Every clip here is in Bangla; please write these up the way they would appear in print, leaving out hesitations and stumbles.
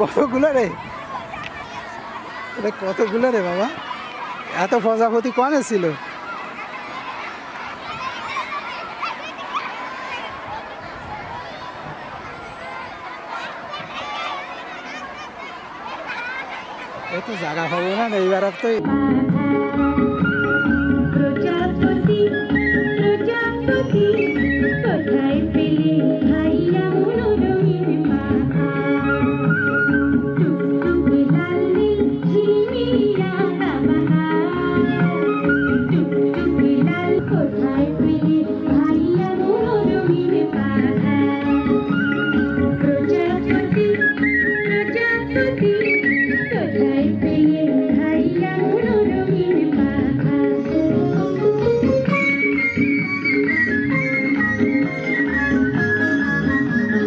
কতগুলো রে, এটা কতগুলো রে বাবা, এত প্রজাপতি কনে ছিল? এই তো জায়গা পাবো না এইবার তো। প্রজাপতি প্রজাপতি কোথায় পেলে ভাইয়া মনোরঙের পাখা, টুকটুক লাল নীল ঝিলমিলিয়া বাহা, টুকটুক লাল কোথায় পেলে ভাইয়া মনোরঙের পাখা, প্রজাপতি প্রজাপতি কোথায় পেলে ভাইয়া মনোরঙের পাখা।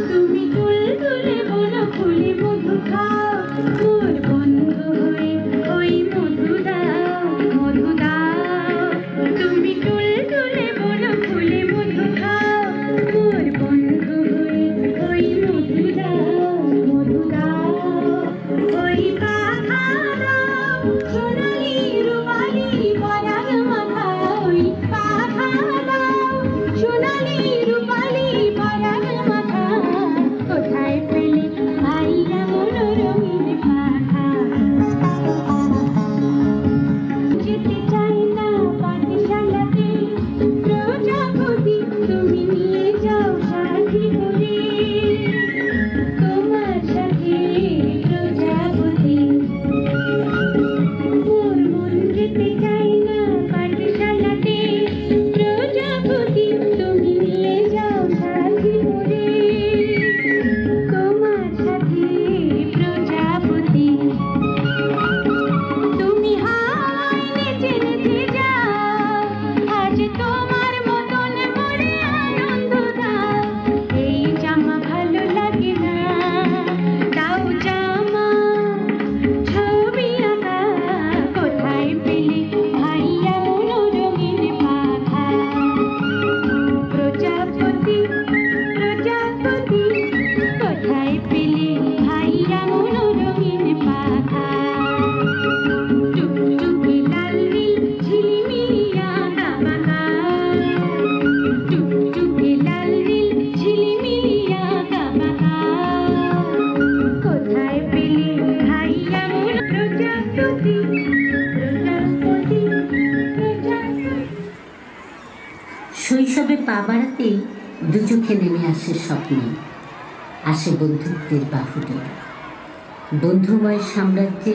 তুমি তুলতুলে বনো ফুলে মধু খাও, মোর বন্ধু হয়ে ওই মধু দাও মধু দাও। তুমি তুলতুলে বনো ফুলে মধু খাও, মোর বন্ধু হয়ে ওই মধু দাও মধু দাও। ওই পাখা দাও সোনালি রুমালি পরাগ মাথা, ওই পাখা দাও সোনালি রুমালি পরাগ মাথা, কোথায় পেলে ভাইয়া মনোরঙের পাখা। যেতে চাই না পাঠশালাতে প্রজাপতি, তুমি নিয়ে যাও সাথী করে, তোমার সাথে প্রজাপতি। মোর মন যেতে চাই না পাঠশালাতে প্রজাপতি, তুমি নিয়ে যাও সাথী করে, তোমার সাথে প্রজাপতি। তুমি হাওয়ায় নেচে নেচে যাও, আজ তোমার মতন মরে আনন্দ দাও। এই জামা ভালো লাগে না, দাও জামা ছবি আঁকা, কোথায় পেলে ভাইয়া মনোরঙের পাখা। প্রজাপতি প্রজাপতি কোথায় পেলে ভাইয়া মনোরঙের পাখা, টুকটুক লাল নীল ঝিলমিলিয়া বাহা, টুকটুক লাল নীল ঝিলমিলিয়া বাহা, কোথায় পেলে ভাইয়া প্রজাপতি প্রজাপতি প্রজাপতি। শৈশবে পা বাড়াতেই দু চোখে নেমে আসে স্বপ্নে, আসে বন্ধুত্বের বাহুডোর, বন্ধুময় সাম্রাজ্যে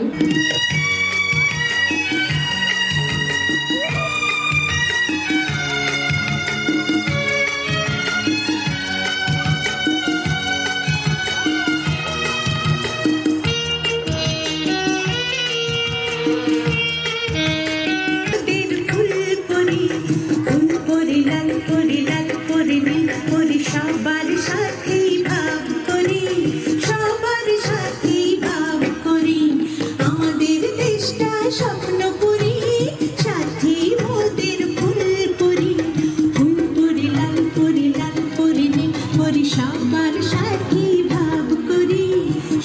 সবার সাথেই ভাব করি, সবার সাথেই ভাব করি, আমাদের দেশটা স্বপ্ন করি, সাথী মোদের ফুল করি, ফুল করি লাল করি লাল করি নীল করি, সবার সাথেই ভাব করি,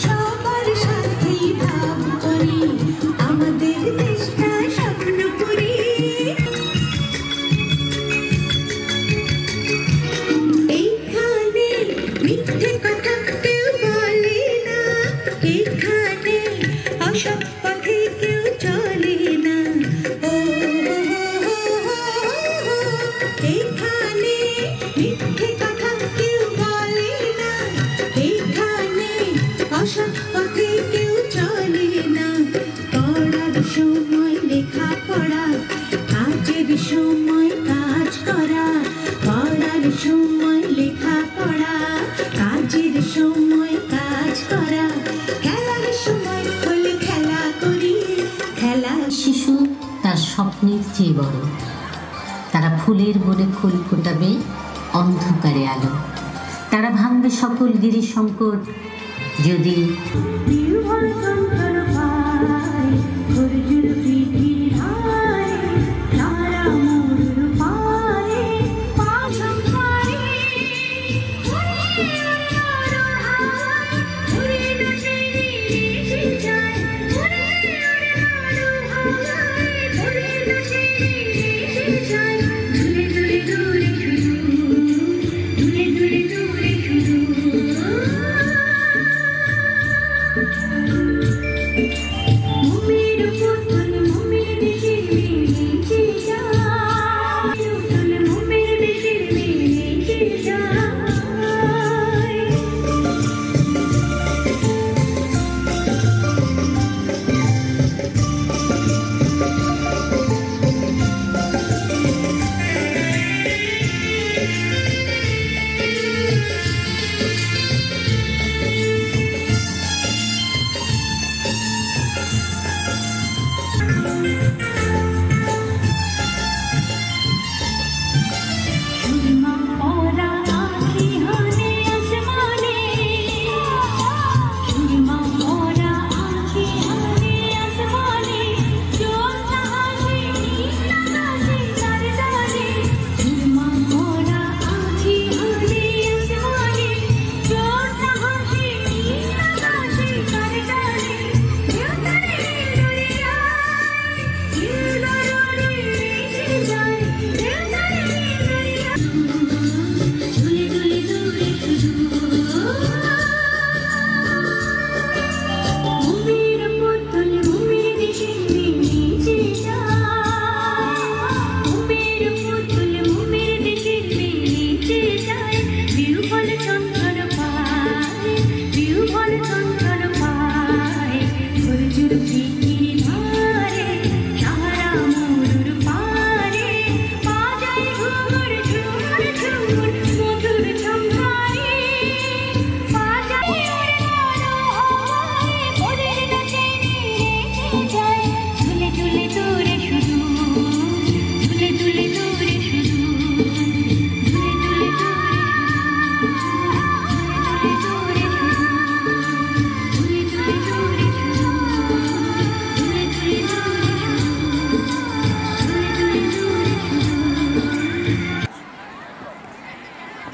সবার সাথেই ভাব করি, আমাদের দেশটা স্বপ্ন করি। এইখানে মিথ্যে কথা কেউ বলে না, এখানে অসৎ পথে কেউ চলে না, ও এইখানে মিথ্যে কথা কেউ বলে না, এখানে অসৎ পথে কেউ চলে না। পড়ার সময় লেখা পড়া, কাজের সময় কাজ করা, পড়ার সময় লেখা পড়া, কাজের সময় কাজ করা, খেলার সময় হলে খেলা করি, খেলা। শিশু তার স্বপ্নের চেয়ে বড়, তারা ফুলের বনে ফুল ফোটাবে অন্ধকারে আলো, তারা ভাঙবে সকল গিরি সংকট যদি নির্ভর চঞ্চল পায়, অর্জুন পৃথিবী ধায়, তারা মরুর পারে পাশম পারে, উড়ে উড়ে হায়, উড়ে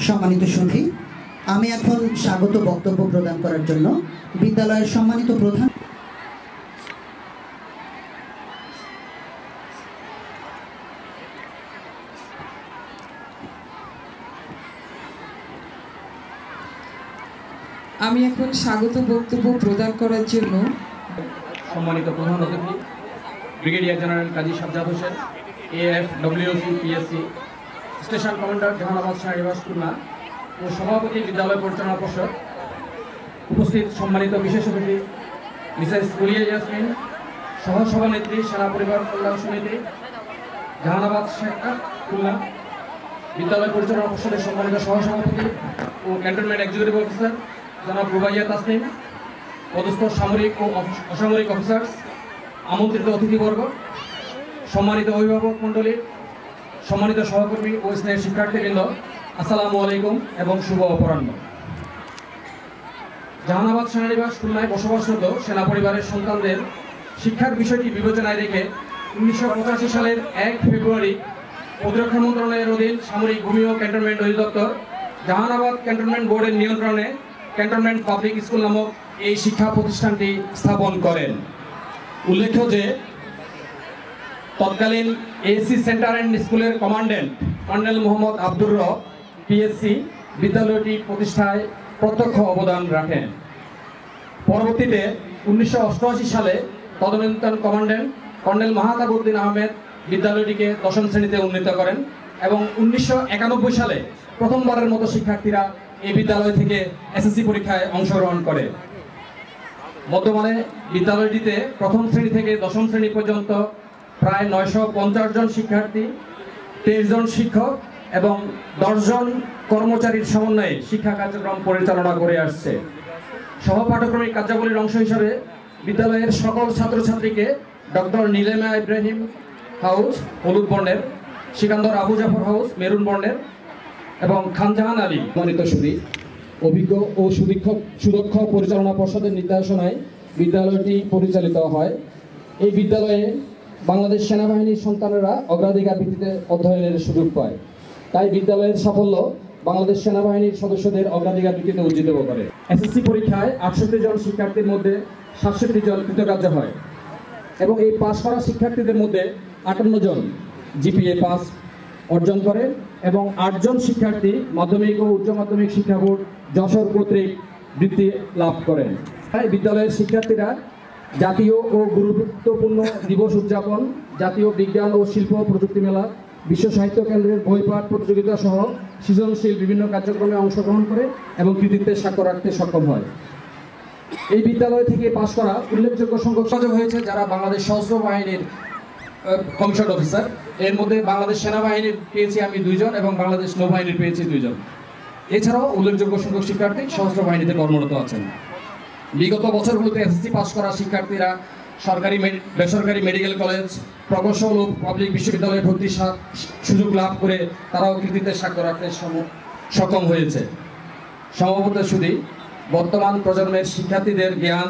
সম্মানিত সুধী, আমি এখন স্বাগত বক্তব্য প্রদান করার জন্য বিদ্যালয়ের সম্মানিত প্রধান আমি এখন স্বাগত বক্তব্য প্রদান করার জন্য সম্মানিত প্রধান অতিথি brigadier general Kazi Sajjad Hossain, AFWC PSC station commander Jahanabad সেনানিবাস খুলনা ও সভাপতি বিদ্যালয় পরিচালনা পর্ষদ, উপস্থিত সম্মানিত বিশেষ অতিথি মিসেস গুলিয়া ইয়াসমিন, সহসভানেত্রী সেনা পরিবার কল্যাণ সমিতি জাহানাবাদ সেক্টর খুলনা, বিদ্যালয় পরিচালনা পর্ষদের সম্মানিত সহসভাপতি ও ক্যান্টনমেন্ট এক্সিকিউটিভ অফিসার জনাব রুবাইয়া তাসনিম, পদস্থ সামরিক ও অসামরিক অফিসার্স, আমন্ত্রিত অতিথিবর্গ, সম্মানিত অভিভাবক মণ্ডলী, সম্মানিত সহকর্মী ও স্নেহের শিক্ষার্থীবৃন্দ, আসসালামু আলাইকুম এবং শুভ অপরাহ্ন। জাহানাবাদ সেনানিবাস খুলনায় বসবাসরত সেনা পরিবারের সন্তানদের শিক্ষার বিষয়টি বিবেচনায় রেখে 1985 সালের 1 ফেব্রুয়ারি প্রতিরক্ষা মন্ত্রণালয়ের অধীন সামরিক ভূমি ও ক্যান্টনমেন্ট অধিদপ্তর জাহানাবাদ ক্যান্টনমেন্ট বোর্ডের নিয়ন্ত্রণে ক্যান্টনমেন্ট পাবলিক স্কুল নামক এই শিক্ষা প্রতিষ্ঠানটি স্থাপন করেন। উল্লেখ্য যে তৎকালীন এসি সেন্টার অ্যান্ড স্কুলের কমান্ড্যান্ট কর্নেল মোহাম্মদ আব্দুর রব PSC বিদ্যালয়টি প্রতিষ্ঠায় প্রত্যক্ষ অবদান রাখেন। পরবর্তীতে 1988 সালে তদানীন্তন কমান্ড্যান্ট কর্নেল মাহতাবউদ্দিন আহমেদ বিদ্যালয়টিকে 10ম শ্রেণীতে উন্নীত করেন এবং 1991 সালে প্রথমবারের মতো শিক্ষার্থীরা এই বিদ্যালয় থেকে SSC পরীক্ষায় অংশগ্রহণ করে। বর্তমানে বিদ্যালয়টিতে প্রথম শ্রেণী থেকে 10ম শ্রেণী পর্যন্ত প্রায় 950 জন শিক্ষার্থী, 23 জন শিক্ষক এবং 10 জন কর্মচারীর সমন্বয়ে শিক্ষা কার্যক্রম পরিচালনা করে আসছে। সহপাঠক্রমিক কার্যাবলীর অংশ হিসাবে বিদ্যালয়ের সকল ছাত্রছাত্রীকে ডক্টর নীলেমা ইব্রাহিম হাউস হলুদ বর্ণের, সিকান্দর আবু জাফর হাউস মেরুন বর্ণের এবং খানজাহান আলী মনোনীত সুদী অভিজ্ঞ ও সুদক্ষ পরিচালনা পর্ষদের নির্দেশনায় বিদ্যালয়টি পরিচালিত হয়। এই বিদ্যালয়ে বাংলাদেশ সেনাবাহিনীর সন্তানেরা অগ্রাধিকার ভিত্তিতে অধ্যয়নের সুযোগ পায়। তাই বিদ্যালয়ের সাফল্য বাংলাদেশ সেনাবাহিনীর সদস্যদের অগ্রাধিকার ভিত্তিতে উজ্জীবিত করে। SSC পরীক্ষায় 68 জন শিক্ষার্থীর মধ্যে 67 জন কৃতকার্য হয় এবং এই পাস করা শিক্ষার্থীদের মধ্যে 58 জন GPA পাস অর্জন করে এবং 8 জন শিক্ষার্থী মাধ্যমিক ও উচ্চ মাধ্যমিক শিক্ষা বোর্ড যশোর কর্তৃক বৃত্তি লাভ করেন। তাই বিদ্যালয়ের শিক্ষার্থীরা জাতীয় ও গুরুত্বপূর্ণ দিবস উদযাপন, জাতীয় বিজ্ঞান ও শিল্প প্রযুক্তি মেলা, বিশ্ব সাহিত্য কেন্দ্রের বইপাঠ প্রতিযোগিতা সহ সৃজনশীল বিভিন্ন কার্যক্রমে অংশগ্রহণ করে এবং কৃতিত্বের স্বাক্ষর রাখতে সক্ষম হয়। এই বিদ্যালয় থেকে পাশ করা উল্লেখযোগ্য সংখ্যক সুযোগ হয়েছে যারা বাংলাদেশ সশস্ত্র বাহিনীর কমিশন অফিসার। এর মধ্যে বাংলাদেশ সেনাবাহিনীর পেয়েছি আমি 2 জন এবং বাংলাদেশ নৌবাহিনীর পেয়েছি 2 জন। এছাড়াও উল্লেখযোগ্য সংখ্যক শিক্ষার্থী সশস্ত্র বাহিনীতে কর্মরত আছেন। বিগত বছরগুলোতে SSC পাস করা শিক্ষার্থীরা সরকারি বেসরকারি মেডিকেল কলেজ, প্রকৌশল ও পাবলিক বিশ্ববিদ্যালয়ে ভর্তির সুযোগ লাভ করে তারাও কৃতিত্বের স্বাক্ষর রাখতে সক্ষম হয়েছে। সমবেত সুধী, বর্তমান প্রজন্মের শিক্ষার্থীদের জ্ঞান,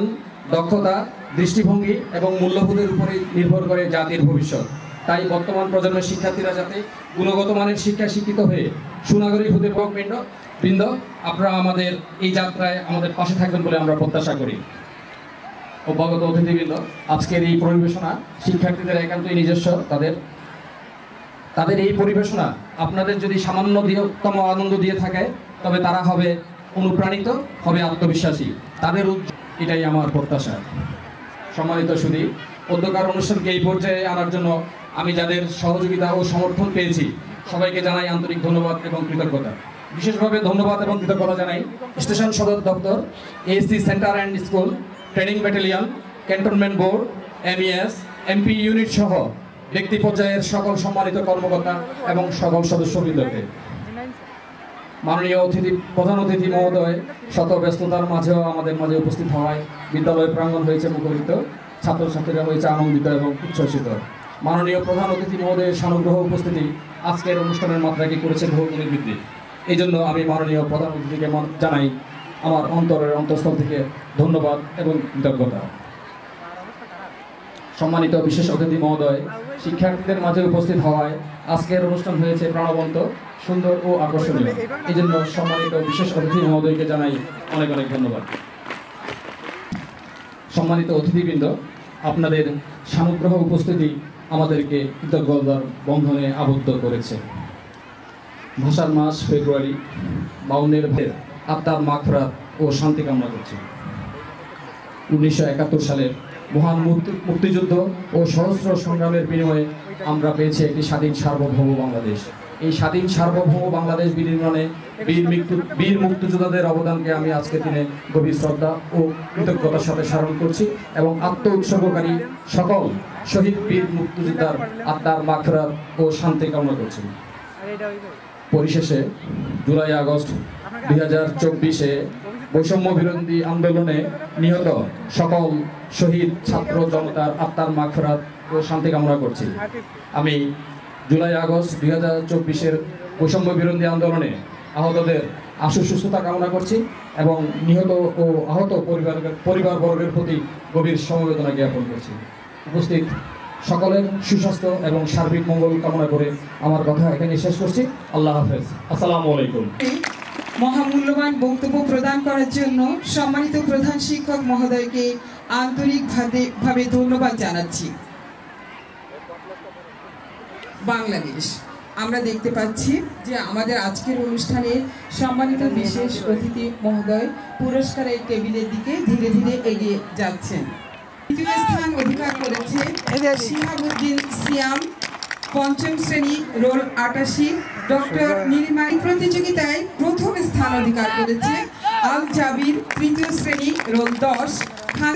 দক্ষতা, দৃষ্টিভঙ্গি এবং মূল্যবোধের উপরে নির্ভর করে জাতির ভবিষ্যৎ। তাই বর্তমান প্রজন্মের শিক্ষার্থীরা যাতে গুণগত মানের শিক্ষায় শিক্ষিত হয়ে সুনাগরিক হতে বৃন্দ, আপনারা আমাদের এই যাত্রায় আমাদের পাশে থাকবেন বলে আমরা প্রত্যাশা করি। অভ্যাগত অতিথিবৃন্দ, আজকের এই পরিবেশনা শিক্ষার্থীদের একান্তই নিজস্ব। তাদের এই পরিবেশনা আপনাদের যদি সামান্যতম আনন্দ দিয়ে থাকে তবে তারা হবে অনুপ্রাণিত, হবে আত্মবিশ্বাসী। তাদের এটাই আমার প্রত্যাশা। সম্মানিত সুধী, অধ্যকার অনুষ্ঠানকে এই পর্যায়ে আনার জন্য আমি যাদের সহযোগিতা ও সমর্থন পেয়েছি সবাইকে জানাই আন্তরিক ধন্যবাদ এবং কৃতজ্ঞতা। বিশেষভাবে ধন্যবাদ এবং কৃতজ্ঞতা জানাই স্টেশন সদর দপ্তর, ASC centre and school, training battalion, cantonment board, MES, MP unit সহ ব্যক্তি পর্যায়ের সকল সম্মানিত কর্মকর্তা এবং সকল সদস্যবৃন্দকে। মাননীয় প্রধান অতিথি মহোদয় শত ব্যস্ততার মাঝেও আমাদের মাঝে উপস্থিত হওয়ায় বিদ্যালয় প্রাঙ্গণ হয়েছে মুখরিত, ছাত্রছাত্রীরা হয়েছে আনন্দিত এবং উচ্ছ্বসিত। মাননীয় প্রধান অতিথি মহোদয়ের সানুগ্রহ উপস্থিতি আজকের অনুষ্ঠানের মাত্রাকে করেছে বহুগুণে বৃদ্ধি। এই জন্য আমি মাননীয় প্রধান অতিথিকে জানাই আমার অন্তরের অন্তঃস্থল থেকে ধন্যবাদ এবং কৃতজ্ঞতা। সম্মানিত বিশেষ অতিথি মহোদয়, শিক্ষার্থীদের মাঝে উপস্থিত হওয়ায় আজকের অনুষ্ঠান হয়েছে প্রাণবন্ত, সুন্দর ও আকর্ষণীয়। এই জন্য সম্মানিত বিশেষ অতিথি মহোদয়কে জানাই অনেক অনেক ধন্যবাদ। সম্মানিত অতিথিবৃন্দ, আপনাদের সানুগ্রহ উপস্থিতি আমাদেরকে কৃতজ্ঞতার বন্ধনে আবদ্ধ করেছে। ভাষার মাস ফেব্রুয়ারি, বাউনের ভের আত্মার মাগফিরাত ও শান্তি কামনা করছি। 1971 সালের মহান মুক্তিযুদ্ধ ও সহস্র সংগ্রামের বিনিময়ে আমরা পেয়েছি একটি স্বাধীন সার্বভৌম বাংলাদেশ। এই স্বাধীন সার্বভৌম বাংলাদেশ বিনির্মাণে বীর মুক্তিযোদ্ধাদের অবদানকে আমি আজকের দিনে গভীর শ্রদ্ধা ও কৃতজ্ঞতার সাথে স্মরণ করছি এবং আত্ম উৎসর্গকারী সকল শহীদ বীর মুক্তিযোদ্ধার আত্মার মাগফিরাত ও শান্তি কামনা করছি। পরিশেষে জুলাই আগস্ট 2024-এ বৈষম্য বিরোধী আন্দোলনে নিহত সকল শহীদ ছাত্র জনতার আত্মার মাগফিরাত ও শান্তি কামনা করছি। আমি জুলাই আগস্ট 2024-এর বৈষম্য বিরোধী আন্দোলনে আহতদের আশু সুস্থতা কামনা করছি এবং নিহত ও আহত পরিবারবর্গের প্রতি গভীর সমবেদনা জ্ঞাপন করছি। উপস্থিত সকলের সুস্বাস্থ্য এবং সার্বিক মঙ্গল কামনা করে আমার কথা এখানে শেষ করছি। আল্লাহ হাফেজ। আসসালামু আলাইকুম। মহামূল্যবান বক্তব্য প্রদান করার জন্য সম্মানিত প্রধান শিক্ষক মহোদয়কে আন্তরিকভাবে ধন্যবাদ জানাচ্ছি। বাংলাদেশ, আমরা দেখতে পাচ্ছি যে আমাদের আজকের অনুষ্ঠানে সম্মানিত বিশেষ অতিথি মহোদয় পুরস্কারের টেবিলের দিকে ধীরে ধীরে এগিয়ে যাচ্ছেন। দ্বিতীয় স্থান অধিকার করেছে শিহাবুদ্দিন সিয়াম, পঞ্চম শ্রেণী, রোল 88। ডক্টর নীলিমা প্রতিযোগিতায় প্রথম স্থান অধিকার করেছে আল জাবির, তৃতীয় শ্রেণী, রোল 10।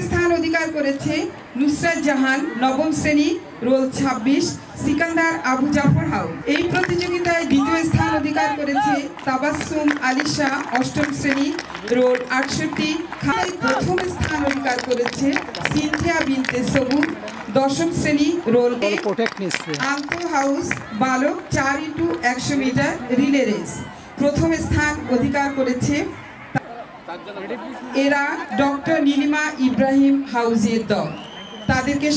স্থান অধিকার করেছে নুসরাত জাহান, নবম শ্রেণী, রোল 26, সিকান্দার আবু জাফর হাউ। এই প্রতিযোগিতায় দ্বিতীয় স্থান অধিকার করেছে তাবাসসুম আলিশা, অষ্টম শ্রেণী, রোল 68। প্রথম স্থান অধিকার করেছে সিনথিয়া বিনতে সবুর, দশম শ্রেণী, রোল 1। আন্তঃ হাউস বালক 4x100 মিটার রিলে রেস প্রথম স্থান অধিকার করেছে এরা ডক্টর নীলিমা ইব্রাহিম হাউজের দল। তাদেরকে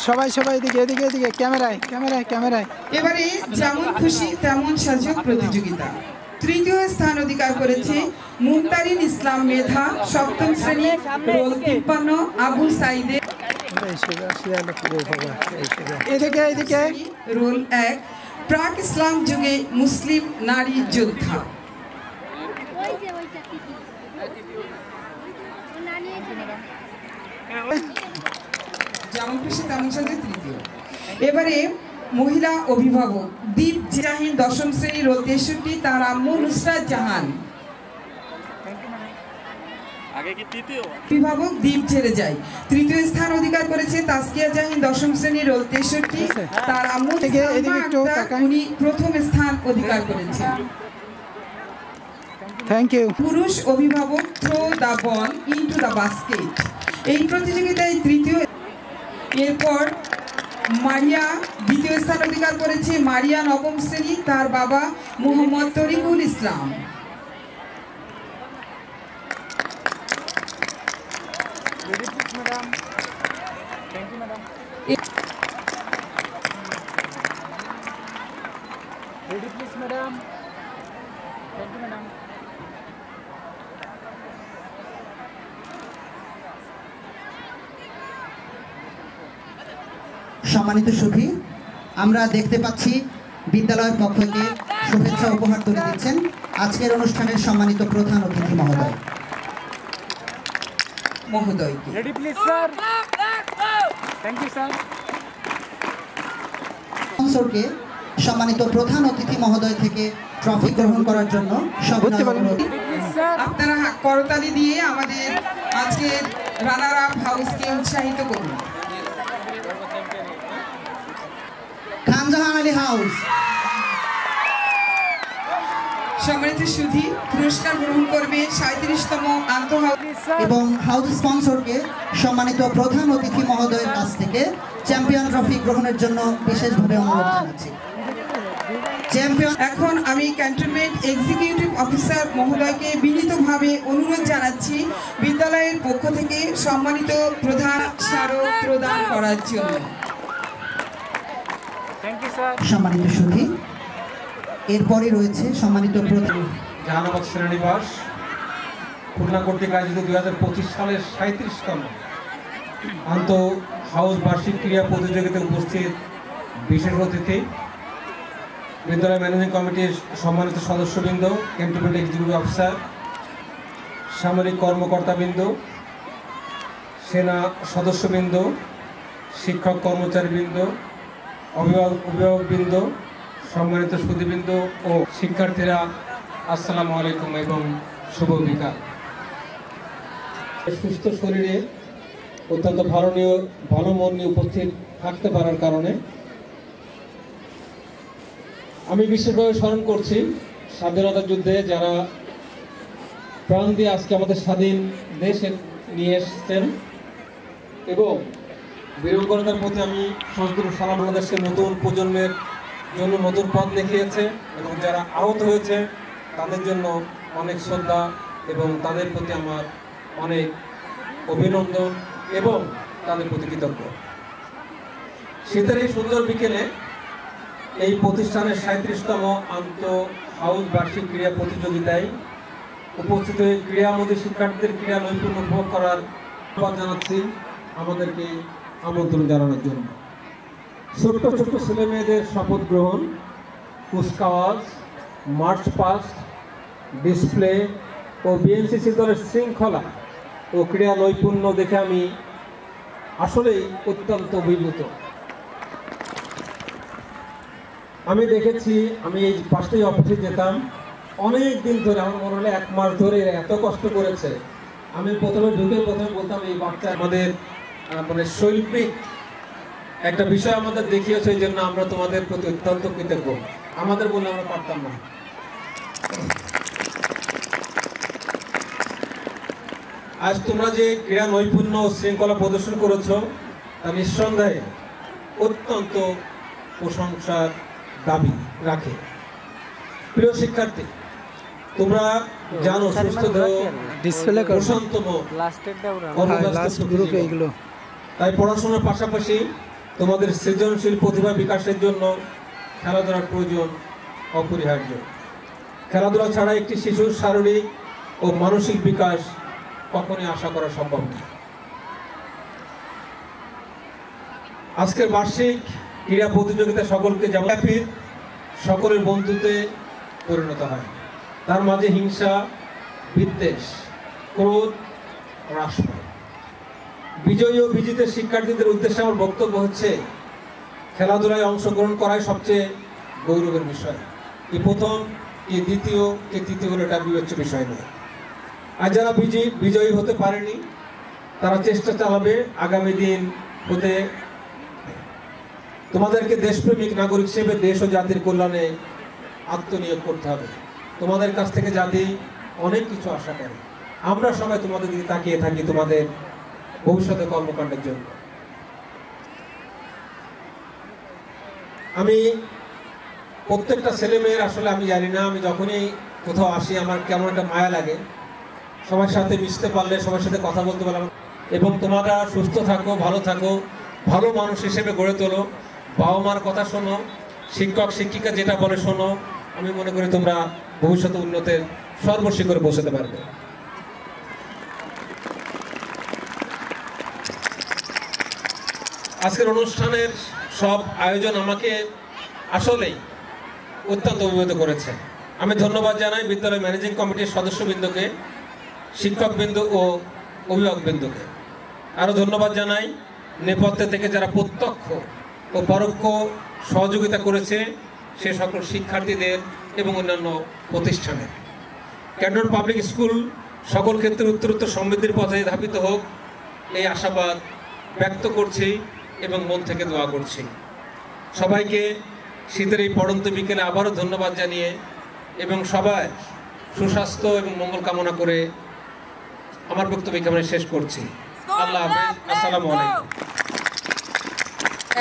সবাই এদিকে এদিকে এদিকে ক্যামেরায় ক্যামেরায় ক্যামেরায়। এবারে যেমন খুশি তেমন সাজক প্রতিযোগিতা। তৃতীয় স্থান অধিকার করেছে মুমতারিন ইসলাম মেধা, সপ্তম শ্রেণী, রোল 53, আবু সাইদে, এদিকে এদিকে, রোল 1, প্রাক ইসলাম যুগে মুসলিম নারী যোদ্ধা। যেমন খুশি তেমন সাজে তৃতীয়। এবারে মহিলা অভিভাবক দীপ জাহিন, দশম শ্রেণী, রোল 63, তার আম্মু নুসরাত জাহান। অভিভাবক দ্বীপ ছেড়ে যায়। তৃতীয় স্থান অধিকার করেছে তাসকিয়া জাহিন, দশম শ্রেণী, রোল 63, তার আম্মু উনি প্রথম স্থান অধিকার করেছেন। Thank you. পুরুষ অভিভাবক throw the ball into the basket এই প্রতিযোগিতায় তৃতীয়। এরপর মারিয়া দ্বিতীয় স্থান অধিকার করেছে। মারিয়া নবম শ্রেণী, তার বাবা মোহাম্মদ তরিকুল ইসলাম। সম্মানিত সুধী, আমরা দেখতে পাচ্ছি বিদ্যালয়ের পক্ষ থেকে শুভেচ্ছা উপহার তুলে দিচ্ছেন আজকের অনুষ্ঠানের সম্মানিত প্রধান অতিথি মহোদয়। স্পন্সরকে সম্মানিত প্রধান অতিথি মহোদয় থেকে ট্রফি গ্রহণ করার জন্য আপনারা করতালি দিয়ে আমাদের আজকের রানার আপ হাউসকে উৎসাহিত করুন। খানজাহান আলী হাউস। সম্মানিত সুধী, পুরস্কার গ্রহণ করবে 37তম আন্তঃ এবং হাউস স্পন্সরকে সম্মানিত প্রধান অতিথি মহোদয়ের কাছ থেকে চ্যাম্পিয়ন ট্রফি গ্রহণের জন্য বিশেষভাবে অনুরোধ জানাচ্ছি। চ্যাম্পিয়ন। এখন আমি ক্যান্টনমেন্ট এক্সিকিউটিভ অফিসার মহোদয়কে বিনীতভাবে অনুরোধ জানাচ্ছি বিদ্যালয়ের পক্ষ থেকে সম্মানিত প্রধান স্মারক প্রদান করার জন্য। সম্মানিত সুধী, এরপরে রয়েছে সম্মানিত প্রধান জাহানাবাদ শ্রেণীবাস খুলনা কর্তৃক আয়োজিত 2025 সালের 37তম আন্ত হাউস বার্ষিক ক্রীড়া প্রতিযোগিতায় উপস্থিত বিশেষ অতিথি, বিদ্যালয় ম্যানেজিং কমিটির সম্মানিত সদস্যবৃন্দ, ক্যান্টনমেন্ট এক্সিকিউটিভ অফিসার, সামরিক কর্মকর্তাবৃন্দ, সেনা সদস্যবৃন্দ, শিক্ষক কর্মচারীবৃন্দ, অভিভাবকবৃন্দ, সম্মানিত সুধীবৃন্দ ও শিক্ষার্থীরা, আসসালামু আলাইকুম এবং শুভ বিকাল। সুস্থ শরীরে অত্যন্ত ভালো মন নিয়ে উপস্থিত থাকতে পারার কারণে আমি বিশেষভাবে স্মরণ করছি স্বাধীনতা যুদ্ধে যারা প্রাণ দিয়ে আজকে আমাদের স্বাধীন দেশে নিয়ে এসেছেন এবং বীরঙ্গনার প্রতি আমি সশস্ত্র সারা বাংলাদেশের নতুন প্রজন্মের জন্য নতুন পথ দেখিয়েছে এবং যারা আহত হয়েছে তাদের জন্য অনেক শ্রদ্ধা এবং তাদের প্রতি আমার অনেক অভিনন্দন এবং তাদের প্রতি কৃতজ্ঞ। শীতের এই সুন্দর বিকেলে এই প্রতিষ্ঠানের 37তম আন্ত হাউস বার্ষিক ক্রীড়া প্রতিযোগিতায় উপস্থিত হয়ে ক্রীড়ামোদী শিক্ষার্থীদের ক্রীড়া নৈপুণ্য উপভোগ করার আহ্বান জানাচ্ছি আমাদেরকে আমন্ত্রণ জানানোর জন্য। ছোট্ট ছোট্ট ছেলে মেয়েদের শপথ গ্রহণ, কুচকাওয়াজ, মার্চ পাস্ট, ডিসপ্লে ও বিএনসিসি দলের শৃঙ্খলা ও ক্রীড়া নৈপুণ্য দেখে আমি আসলেই অত্যন্ত অভিভূত। আমি দেখেছি, আমি এই পাঁচটাই অফিসে যেতাম অনেক দিন ধরে, আমার মনে হলো 1 মাস ধরে এত কষ্ট করেছে। আমি প্রথমে বলতাম এই বাচ্চা আমাদের মানে শৈল্পিক একটা বিষয় আমাদের দেখিয়েছে, এই জন্য আমরা তোমাদের প্রতি অত্যন্ত কৃতজ্ঞ। আমাদের বলে আমরা পারতাম না। আজ তোমরা যে ক্রীড়া নৈপুণ্য ও শৃঙ্খলা প্রদর্শন করেছো তা নিঃসন্দেহে অত্যন্ত প্রশংসার দাবি রাখে। প্রিয় শিক্ষার্থী, তোমরা জানো সুস্থ দেহ প্রশান্তম তাই পড়াশোনার পাশাপাশি তোমাদের সৃজনশীল প্রতিভা বিকাশের জন্য খেলাধুলার প্রয়োজন অপরিহার্য। খেলাধুলা ছাড়া একটি শিশুর শারীরিক ও মানসিক বিকাশ কখনোই আশা করা সম্ভব নয়। আজকের বার্ষিক ক্রীড়া প্রতিযোগিতা সকলকে যেমন সকলের বন্ধুত্বে পরিণত হয়, তার মাঝে হিংসা, বিদ্বেষ, ক্রোধ হ্রাস পায়। বিজয়ী ও বিজিত শিক্ষার্থীদের উদ্দেশ্যে আমার বক্তব্য হচ্ছে, খেলাধুলায় অংশগ্রহণ করাই সবচেয়ে গৌরবের বিষয়। কি প্রথম, কি দ্বিতীয়, কি তৃতীয় হলো এটা বিবেচ্য বিষয় নয়। আর যারা বিজয়ী হতে পারেনি তারা চেষ্টা চালাবে আগামী দিন হতে। তোমাদেরকে দেশপ্রেমিক নাগরিক হিসেবে দেশ ও জাতির কল্যাণে আত্মনিয়োগ করতে হবে। তোমাদের কাছ থেকে জাতি অনেক কিছু আশা করে। আমরা সবাই তোমাদের দিকে তাকিয়ে থাকি তোমাদের ভবিষ্যতে কর্মকাণ্ডের জন্য। আমি প্রত্যেকটা ছেলে মেয়ের আসলে আমি জানি না, আমি যখনই কোথাও আসি আমার কেমন একটা মায়া লাগে। সবার সাথে মিশতে পারলে, সবার সাথে কথা বলতে পারলাম এবং তোমরা সুস্থ থাকো, ভালো থাকো, ভালো মানুষ হিসেবে গড়ে তোলো, বাবা মার কথা শোনো, শিক্ষক শিক্ষিকা যেটা বলে শোনো। আমি মনে করি তোমরা ভবিষ্যতে উন্নতির সর্বশিখরে পৌঁছাতে পারবে। আজকের অনুষ্ঠানের সব আয়োজন আমাকে আসলেই অত্যন্ত অভিভূত করেছে। আমি ধন্যবাদ জানাই বিদ্যালয় ম্যানেজিং কমিটির সদস্যবৃন্দকে, শিক্ষকবৃন্দ ও অভিভাবকবৃন্দকে। আরও ধন্যবাদ জানাই নেপথ্যে থেকে যারা প্রত্যক্ষ ও পরোক্ষ সহযোগিতা করেছে সে সকল শিক্ষার্থীদের এবং অন্যান্য প্রতিষ্ঠানের। ক্যান্টন পাবলিক স্কুল সকল ক্ষেত্রে উত্তরোত্তর সমৃদ্ধির পথে ধাবিত হোক এই আশাবাদ ব্যক্ত করছি এবং মন থেকে দোয়া করছি। সবাইকে শীতের এই পড়ন্ত বিকেলে আবারও ধন্যবাদ জানিয়ে এবং সবাই সুস্বাস্থ্য এবং মঙ্গল কামনা করে আমার বক্তব্য এখানে শেষ করছি। আল্লাহ হাফেজ, আসসালামু আলাইকুম।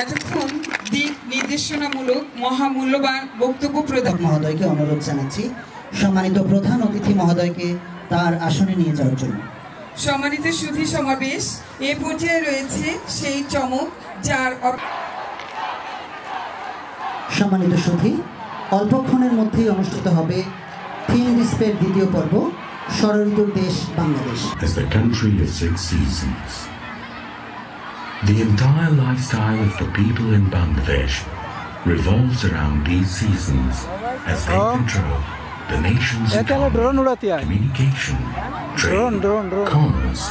এতক্ষণ দিক নির্দেশনামূলক মহামূল্যবান বক্তব্য প্রদান মহোদয়কে অনুরোধ জানাচ্ছি সম্মানিত প্রধান অতিথি মহোদয়কে তার আসনে নিয়ে যাওয়ার জন্য। সম্মানিত সুধী সমাবেশ, এ পর্যায়ে রয়েছে সেই চমক যার সম্মানিত সুধী, অল্পক্ষণের মধ্যেই অনুষ্ঠিত হবে থিম ডিসপ্লের দ্বিতীয় পর্ব ষড়ঋতুর দেশ Bangladesh. As the country of 6 seasons, the entire lifestyle of the people in Bangladesh revolves around these seasons as they control the nation's economy, communication, trade, commerce,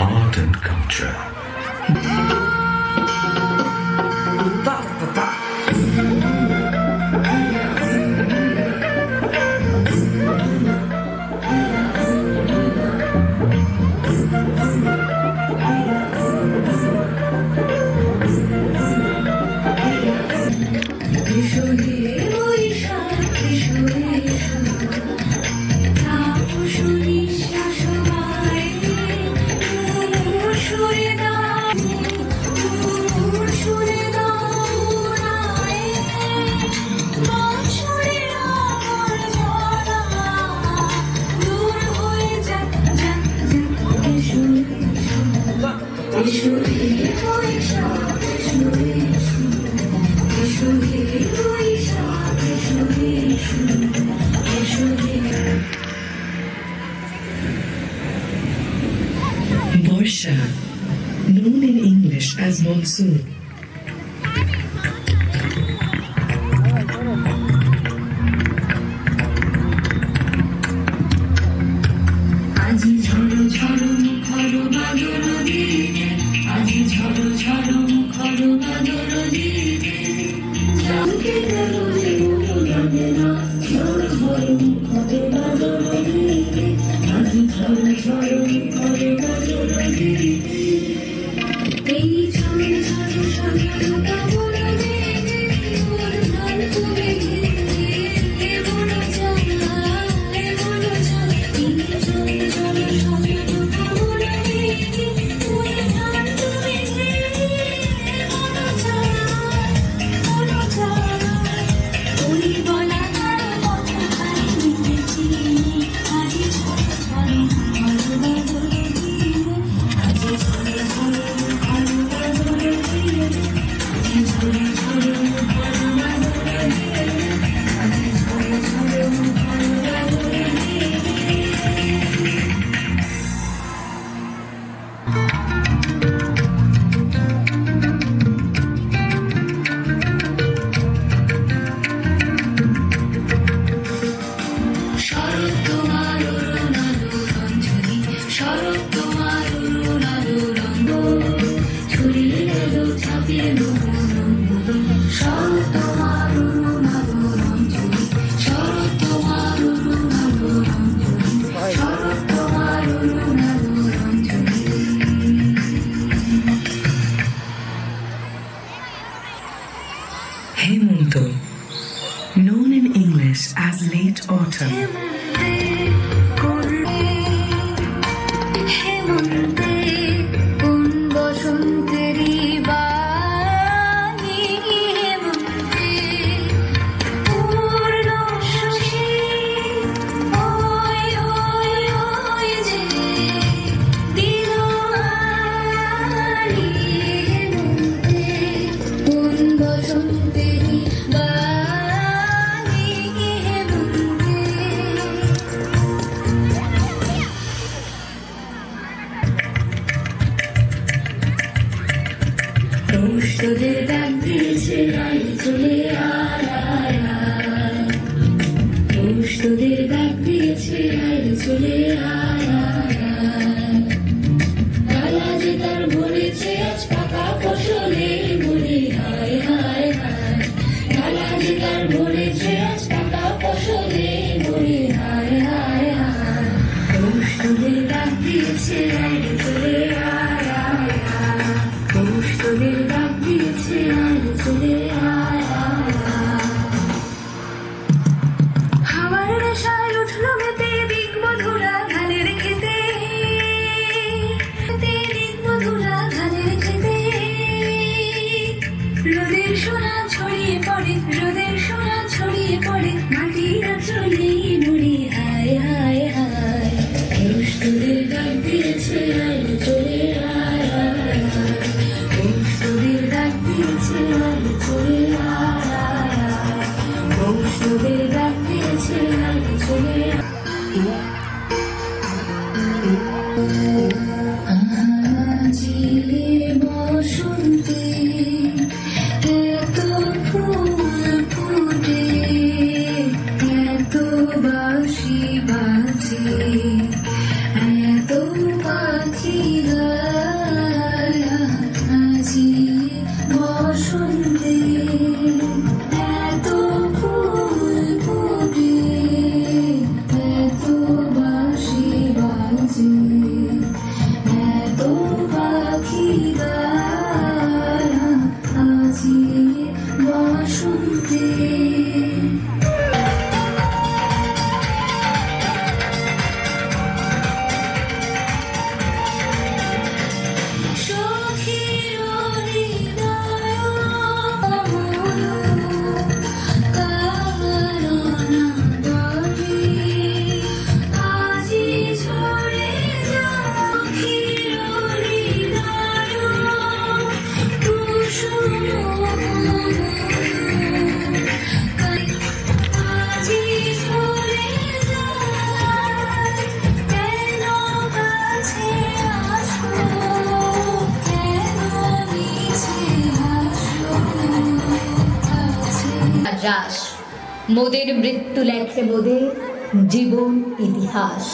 art and culture. Borsha, known in English as monsoon. আজি ঝড়ো ঝড়ো মুখর বাদল দিনে, আজি ঝড়ো ঝড়ো মুখর বাদল দিনে, জানকে গেল যে মতো জানে না, ঝড়ো ঝড়ো মুখর বাদল দিনে, আজি ঝড়ো ঝড়ো মুখর বাদল দিনে, এই ঝড়ো ঝড়ো ঝড়ো কাবুল দিনে, ওর ধান তুমি ঘিরে, এ বড় জ্বালা, এ বড় জ্বালা, এই ঝড়ো ঝড়ো ঝড়ো কাবুল দিনে, ওর ধান তুমি ঘিরে, এ বড় জ্বালা, বড় জ্বালা, ওই বলা তার কথা তাই মিটেছি, আজি ঝড়ো ঝড়ো মুখর বাদল দিনে, আজি ঝড়ো ঝড়ো মুখর বাদল দিনে, আজি ঝড়ো ঝড়ো মুখর বাদল দিনে, আজি ঝড়ো ঝড়ো মুখর বাদল দিনে। শরৎ তোমার অরুণালো রঞ্জনী, শরৎ তোমার অরুণালো রঙ্গ, ছড়িয়ে এলো ছাপিয়ে রঙ্গলি, শরৎ তোমার অরুণালো রঞ্জনী, শরৎ তোমার অরুণালো রঞ্জনী, শরৎ তোমার অরুণালো Ranjani. Hemant, known in English as late autumn. হেমন্তে কোনে, হেমন্তে কোন বসন্তেরি বাণী, হেমন্তে পূর্ণ শশী, ওই ওই ওই যে দিল আনি, হেমন্তে কোন বসন্তেরি বাণী, হেমন্তে। পৌষদের ডাক দিয়েছে আয় চলে আয় আয় আয়, পৌষদের ডাক দিয়েছে আয় চলে আয় আয় আয়, কালা যে তার ভরেছে আজ পাকা ফসলে বলি হায় হায় হায়, কালা যে তার ভরেছে আজ পাকা ফসলে বলি হায় হায় হায়, পৌষদের ডাক দিয়েছে আয় চলে আয় আয় আয়, পৌষদের ডাক দিয়েছে আয় চলে আয় আয় আয়। হাওয়ার নেশায় উঠলো মেতে দিক মধুরা ধানের খেতে, দিক মধুরা ধানের খেতে, রোদের সোনা রাস মোদের মৃত্যু লেখে মোদের জীবন ইতিহাস।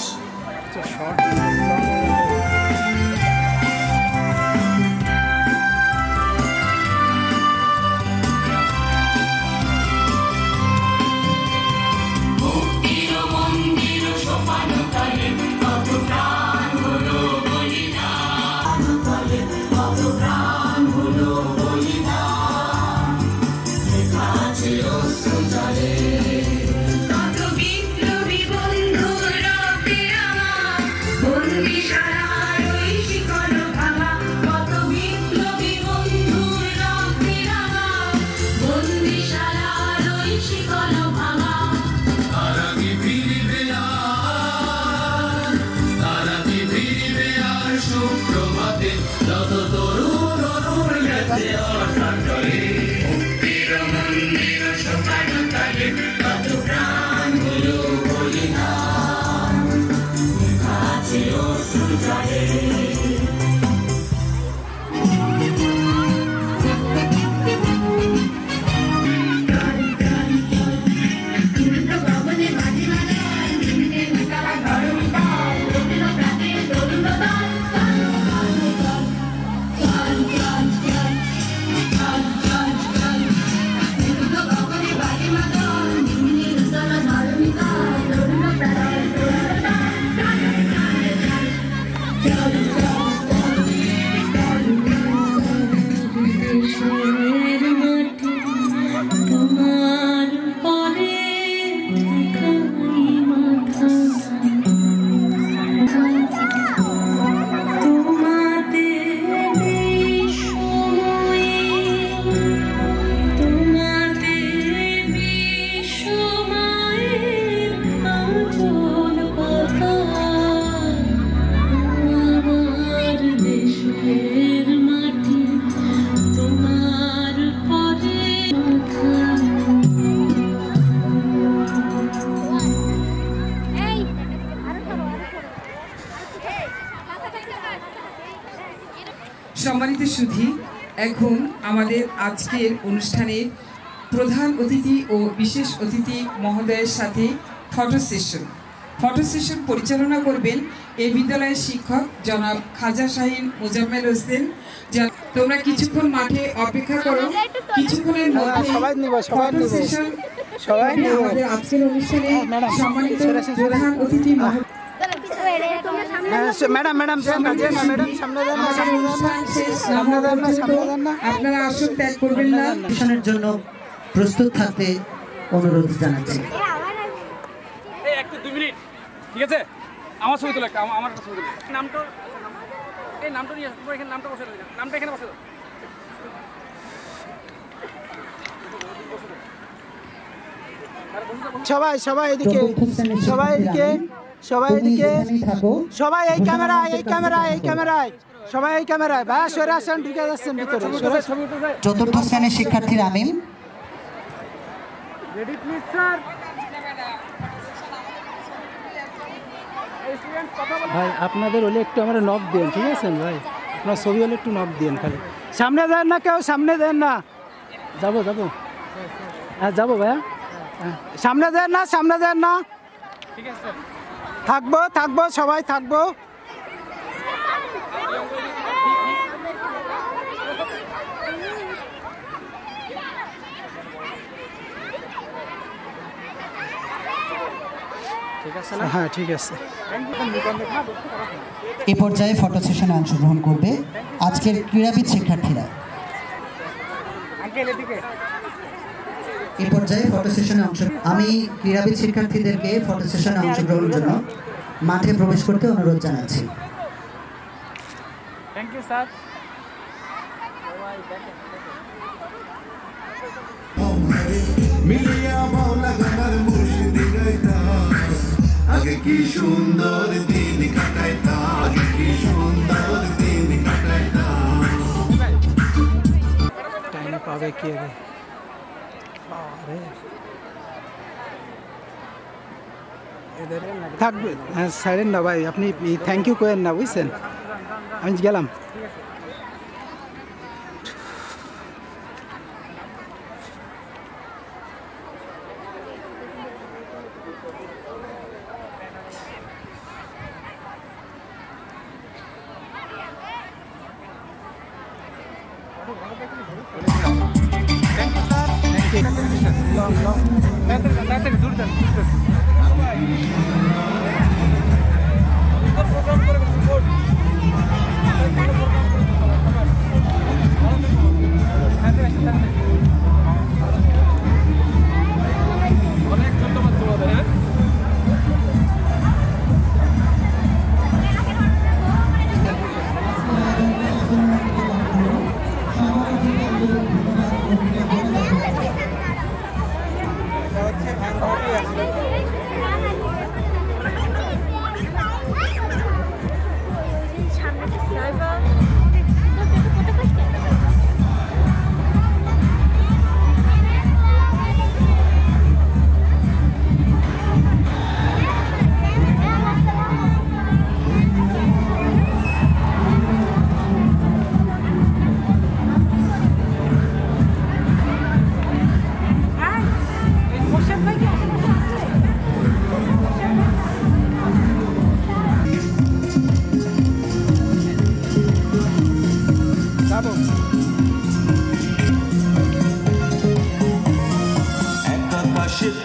সম্মানিত সুধী, এখন আমাদের আজকের অনুষ্ঠানের প্রধান অতিথি ও বিশেষ অতিথি মহোদয়ের সাথে ফটো সেশন পরিচালনা করবেন এই বিদ্যালয়ের শিক্ষক জনাব খাজা শাহীন মোজাম্মেল হোসেন। তোমরা কিছুক্ষণ মাঠে অপেক্ষা করো, কিছুক্ষণের মধ্যে ফটো সেশন আমাদের আজকের অনুষ্ঠানে সম্মানিত প্রধান অতিথি মহোদয় আপনারা আসন ত্যাগ করবেন না। অনুষ্ঠানের জন্য প্রস্তুত থাকতে অনুরোধ জানাচ্ছি। একটু 2 মিনিট, ঠিক আছে? আমার ছবি তোলা, আমার ছবি তোলা। নামটা এই নামটা নিয়ে তোমার এখানে নামটা বসে দাও, নামটা এখানে বসে দাও। সবাই এদিকে, সবাই এদিকে, সবাই এদিকে, সবাই এই ক্যামেরায়, সবাই এই ক্যামেরায়। ভাই সরে আসেন, ঢুকে যাচ্ছেন ভিতরে। চতুর্থ শ্রেণীর শিক্ষার্থী রামিম। Ready please sir. ভাই আপনাদের হলে একটু আমরা নক দেন, ঠিক আছে ভাই? আপনার ছবি হলে একটু নক দেন খালি। সামনে দেন না কেউ, সামনে দেন না। যাবো হ্যাঁ যাবো ভাইয়া। সামনে দেন না, সামনে দেন না। ঠিক আছে, থাকবো সবাই থাকবো। হ্যাঁ ঠিক আছে। এ পর্যায়ে ফটো সেশনে অংশগ্রহণ করবে আজকের ক্রীড়াবিদ শিক্ষার্থীরা। এ পর্যায়ে ফটো সেশনে আমি ক্রীড়াবিদ শিক্ষার্থীদেরকে ফটো সেশনে অংশগ্রহণের জন্য মাঠে প্রবেশ করতে অনুরোধ জানাচ্ছি। Thank you sir. আগে কি সুন্দর দিন কাটাইতাম, আগে কি সুন্দর দিন কাটাইতাম। টাইমে পাবে কে রে? থাকবে, হ্যাঁ ছাড়েন না ভাই, আপনি থ্যাংক ইউ করেন না, বুঝছেন? আমি গেলাম।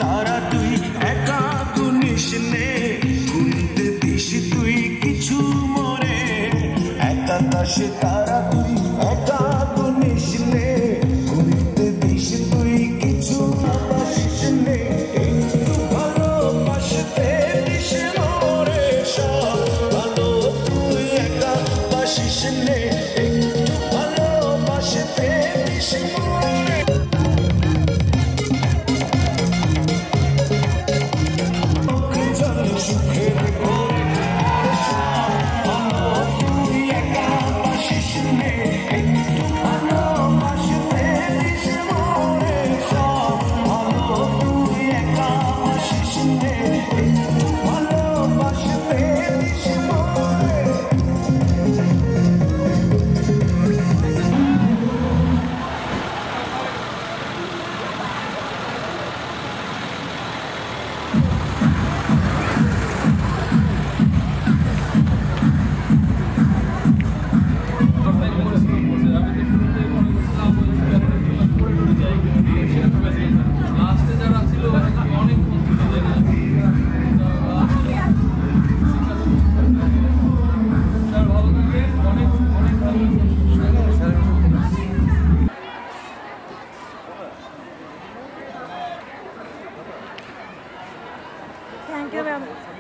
তারা তুই একা গুনিস নে, গুনতে দিস তুই কিছু মরে। একাকাশে তারা তুই একা গুনিস নে, গুনতে দিস তুই কিছু বাসিস নে। একটু ভালোবাসতে দিস মরে, সব ভালো তুই একা বাসিস নে। একটু ভালোবাসতে দিস মরে।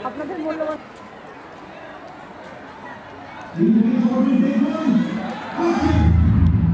আপনাদের মূল্যবান